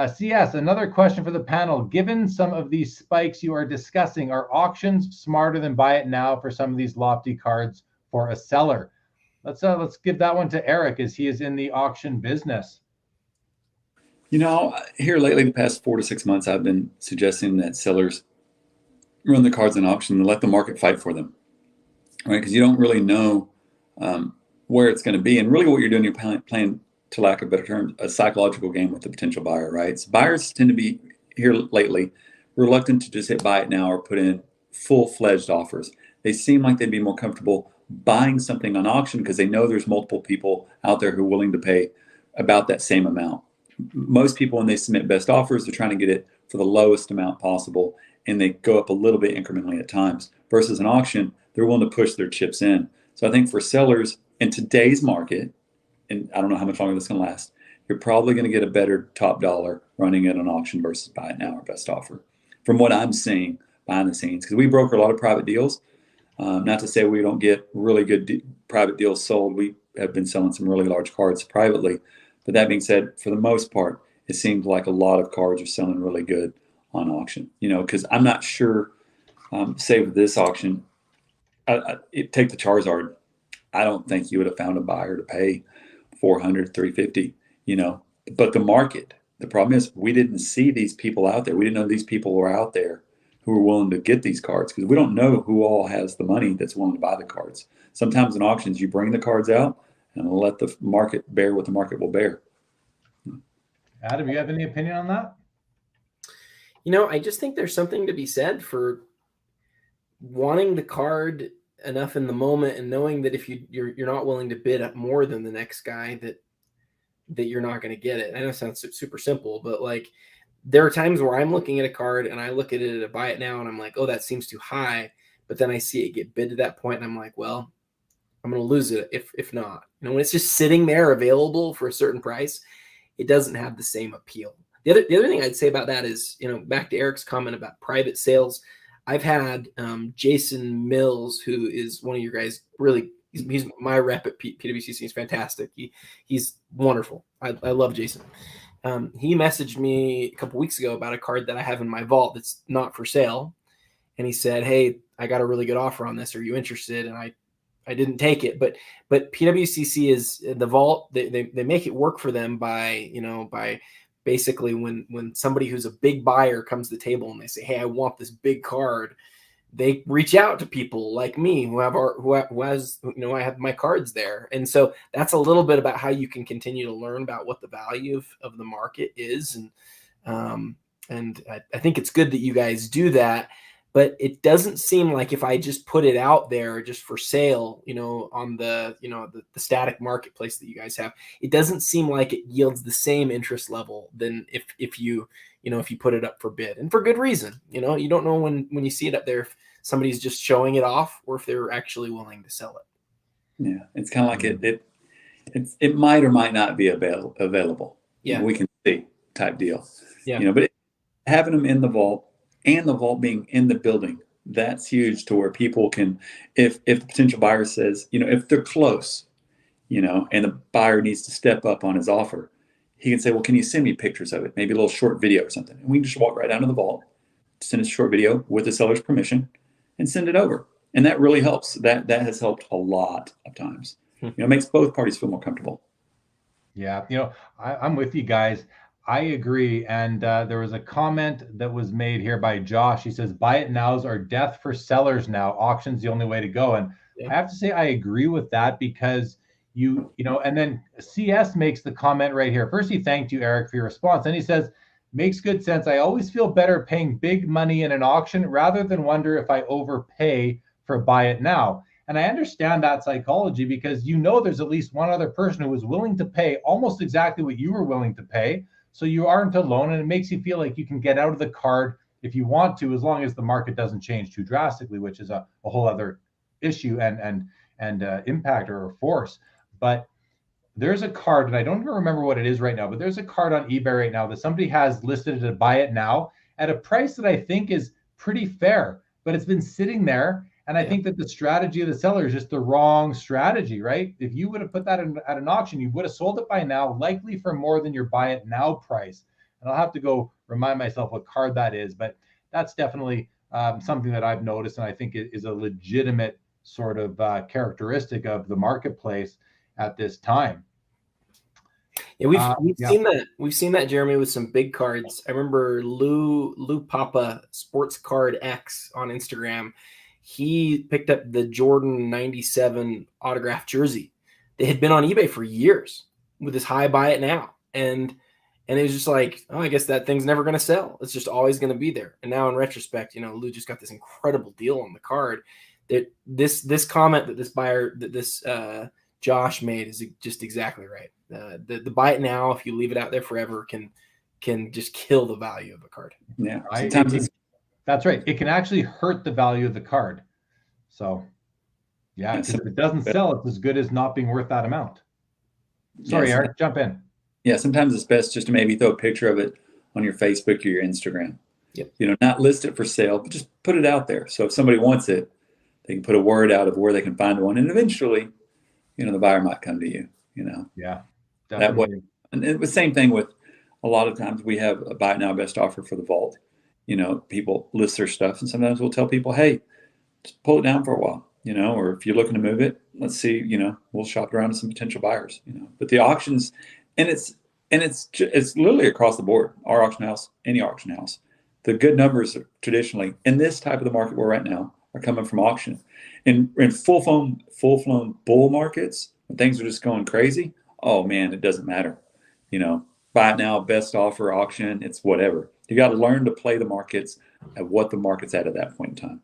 CS, another question for the panel. Given some of these spikes you are discussing, are auctions smarter than buy it now for some of these lofty cards for a seller? Let's give that one to Erk, as he is in the auction business. Here lately, the past 4 to 6 months, I've been suggesting that sellers run the cards in auction and let the market fight for them, right? Because you don't really know where it's going to be. And really what you're doing, you're playing, to lack of better terms, a psychological game with the potential buyer, right? So buyers tend to be, here lately, reluctant to just hit buy it now or put in full-fledged offers. They seem like they'd be more comfortable buying something on auction because they know there's multiple people out there who are willing to pay about that same amount. Most people, when they submit best offers, they're trying to get it for the lowest amount possible, and they go up a little bit incrementally at times. Versus an auction, they're willing to push their chips in. So I think for sellers in today's market, and I don't know how much longer this can last, you're probably going to get a better top dollar running at an auction versus buy it now or best offer, from what I'm seeing behind the scenes. Because we broker a lot of private deals. Not to say we don't get really good private deals sold. We have been selling some really large cards privately. But that being said, for the most part, it seems like a lot of cards are selling really good on auction. Because I'm not sure, say with this auction, take the Charizard. I don't think you would have found a buyer to pay $400, $350, But the problem is we didn't see these people out there. We didn't know these people were out there who were willing to get these cards, because we don't know who all has the money that's willing to buy the cards. Sometimes in auctions, you bring the cards out and let the market bear what the market will bear. Adam, you have any opinion on that? I just think there's something to be said for wanting the card enough in the moment and knowing that if you're not willing to bid up more than the next guy, that you're not going to get it. I know it sounds super simple, but like there are times where I'm looking at a card and I look at it at a buy it now and I'm like, oh, that seems too high. But then I see it get bid to that point and I'm like, well, I'm going to lose it if not. When it's just sitting there available for a certain price, it doesn't have the same appeal. The other thing I'd say about that is, back to Erk's comment about private sales. I've had Jason Mills, who is one of your guys, really, he's my rep at PWCC. He's fantastic. He's wonderful. I love Jason. He messaged me a couple weeks ago about a card that I have in my vault that's not for sale. And he said, hey, I got a really good offer on this. Are you interested? And I didn't take it, but PWCC is the vault. They make it work for them by basically when somebody who's a big buyer comes to the table and they say, hey, I want this big card, they reach out to people like me who has I have my cards there. And so that's a little bit about how you can continue to learn about what the value of the market is. And I think it's good that you guys do that. But it doesn't seem like if I just put it out there just for sale, on the static marketplace that you guys have, it doesn't seem like it yields the same interest level than if you put it up for bid, and for good reason. You don't know when you see it up there if somebody's just showing it off or if they're actually willing to sell it. Yeah, it's kind of like it might or might not be available. Yeah, we can see type deal. Yeah, but having them in the vault. And the vault being in the building, that's huge, to where people can, if the potential buyer says, if they're close, and the buyer needs to step up on his offer, he can say, well, can you send me pictures of it? Maybe a little short video or something. And we can just walk right down to the vault, send a short video with the seller's permission, and send it over. And that really helps. That has helped a lot of times. It makes both parties feel more comfortable. Yeah, I'm with you guys. I agree. And there was a comment that was made here by Josh. He says, buy it nows are death for sellers now. Auction's the only way to go. And I have to say, I agree with that, because and then CS makes the comment right here. First, he thanked you, Erk, for your response. Then he says, makes good sense. I always feel better paying big money in an auction rather than wonder if I overpay for buy it now. And I understand that psychology, because there's at least one other person who was willing to pay almost exactly what you were willing to pay. So you aren't alone, and it makes you feel like you can get out of the card if you want to, as long as the market doesn't change too drastically, which is a whole other issue and impact or force. But there's a card, and I don't even remember what it is right now, but there's a card on eBay right now that somebody has listed to buy it now at a price that I think is pretty fair, but it's been sitting there. And I think that the strategy of the seller is just the wrong strategy, right? If you would have put that at an auction, you would have sold it by now, likely for more than your buy it now price. And I'll have to go remind myself what card that is, but that's definitely something that I've noticed, and I think it is a legitimate sort of characteristic of the marketplace at this time. Yeah, we've seen that, Jeremy, with some big cards. I remember Lou Papa Sports Card X on Instagram. He picked up the Jordan 97 autographed jersey. They had been on eBay for years with this high buy it now. And it was just like, oh, I guess that thing's never going to sell. It's just always going to be there. And now in retrospect, Lou just got this incredible deal on the card. That this comment that this buyer, that this Josh made is just exactly right. The buy it now, if you leave it out there forever, can just kill the value of a card. Yeah, that's right. It can actually hurt the value of the card. So, yeah, because if it doesn't sell, it's as good as not being worth that amount. Sorry, Eric, jump in. Yeah, sometimes it's best just to maybe throw a picture of it on your Facebook or your Instagram. Yep. Not list it for sale, but just put it out there. So if somebody wants it, they can put a word out of where they can find one, and eventually, the buyer might come to you. Yeah, definitely. That way. And the same thing with a lot of times we have a buy it now best offer for the vault. People list their stuff, and sometimes we'll tell people, hey, just pull it down for a while, or if you're looking to move it, let's see, we'll shop around to some potential buyers, But the auctions, and it's literally across the board. Our auction house, any auction house, the good numbers are traditionally in this type of the market we're at now are coming from auction. In full-flown bull markets, when things are just going crazy, oh man, it doesn't matter. Buy it now, best offer, auction, it's whatever. You got to learn to play the markets at what the market's at that point in time.